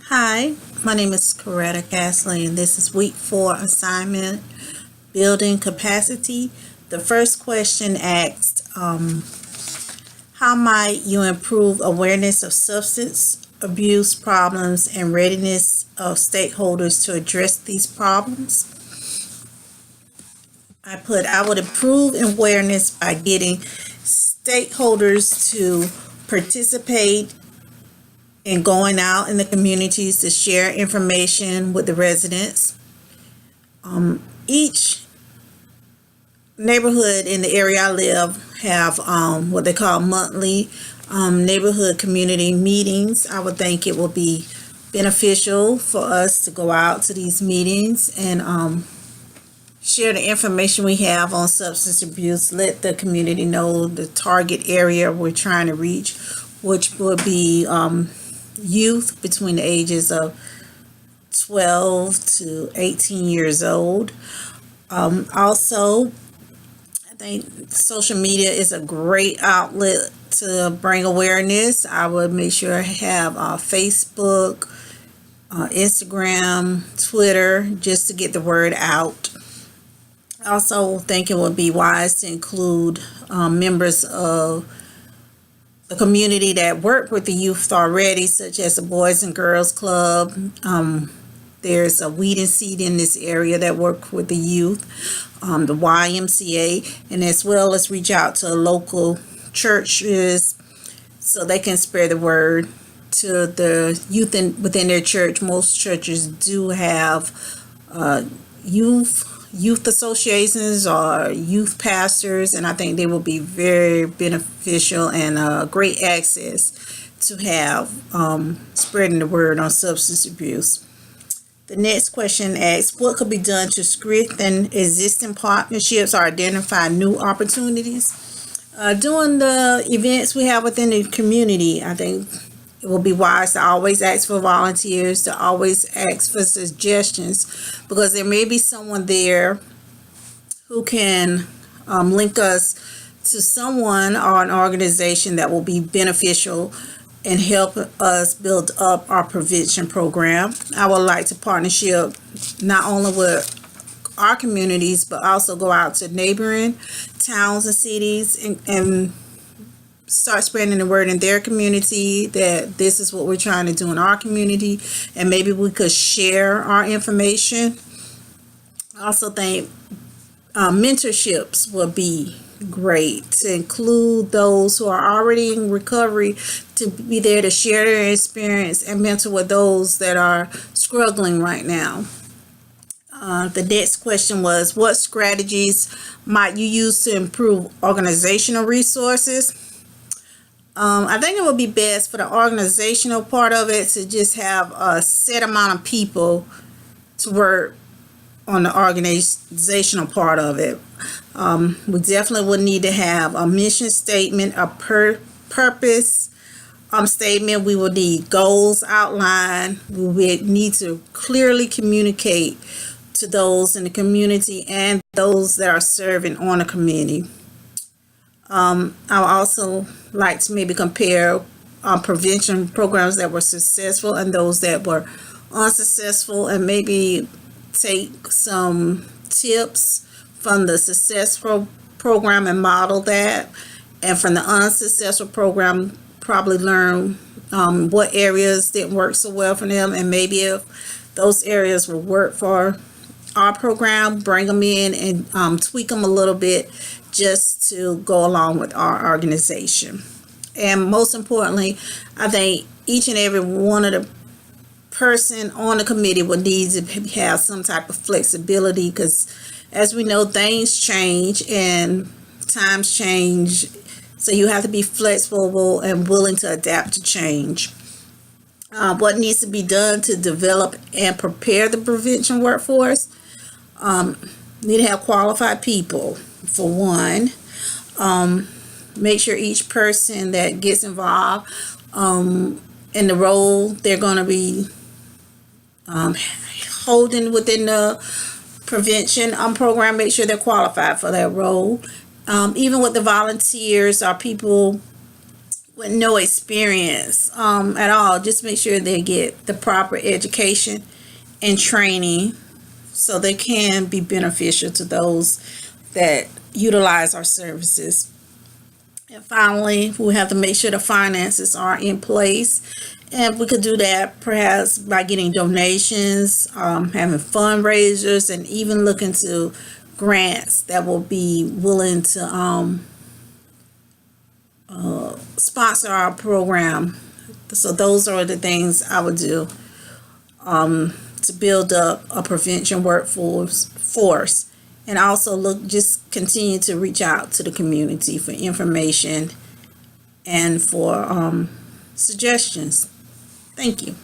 Hi, my name is Coretta Castley, and this is week 4 assignment building capacity. The first question asked, how might you improve awareness of substance abuse problems and readiness of stakeholders to address these problems? I would improve awareness by getting stakeholders to participate in going out in the communities to share information with the residents. Each neighborhood in the area I live have what they call monthly neighborhood community meetings. I would think it would be beneficial for us to go out to these meetings and share the information we have on substance abuse, let the community know the target area we're trying to reach, which would be youth between the ages of 12 to 18 years old. Also, I think social media is a great outlet to bring awareness. I would make sure I have Facebook, Instagram, Twitter, just to get the word out. I also think it would be wise to include members of the community that work with the youth already, such as the Boys and Girls Club. There's a Weed and Seed in this area that work with the youth, the YMCA, and as well as reach out to local churches so they can spread the word to the youth within their church. Most churches do have youth associations or youth pastors, and I think they will be very beneficial and great access to have spreading the word on substance abuse. The next question asks, what could be done to strengthen existing partnerships or identify new opportunities? During the events we have within the community, I think it will be wise to always ask for volunteers, to always ask for suggestions, because there may be someone there who can link us to someone or an organization that will be beneficial and help us build up our prevention program. I would like to partnership not only with our communities, but also go out to neighboring towns and cities and start spreading the word in their community that this is what we're trying to do in our community, and maybe we could share our information. I also think mentorships would be great, to include those who are already in recovery, to be there to share their experience and mentor with those that are struggling right now. The next question was, what strategies might you use to improve organizational resources? I think it would be best for the organizational part of it to just have a set amount of people to work on the organizational part of it. We definitely would need to have a mission statement, a purpose statement. We will need goals outlined. We would need to clearly communicate to those in the community and those that are serving on the community. I would also like to maybe compare prevention programs that were successful and those that were unsuccessful, and maybe take some tips from the successful program and model that, and from the unsuccessful program probably learn what areas didn't work so well for them, and maybe if those areas will work for our program, bring them in and tweak them a little bit just to go along with our organization. And most importantly, I think each and every one of the person on the committee will need to have some type of flexibility, because as we know, things change and times change, so you have to be flexible and willing to adapt to change. What needs to be done to develop and prepare the prevention workforce? Need to have qualified people, for one. Make sure each person that gets involved in the role they're going to be holding within the prevention program, make sure they're qualified for that role. Even with the volunteers or people with no experience at all. Just make sure they get the proper education and training so they can be beneficial to those that utilize our services. And finally, we have to make sure the finances are in place. And we could do that perhaps by getting donations, having fundraisers, and even looking to grants that will be willing to sponsor our program. So those are the things I would do to build up a prevention workforce. And also just continue to reach out to the community for information and for suggestions. Thank you.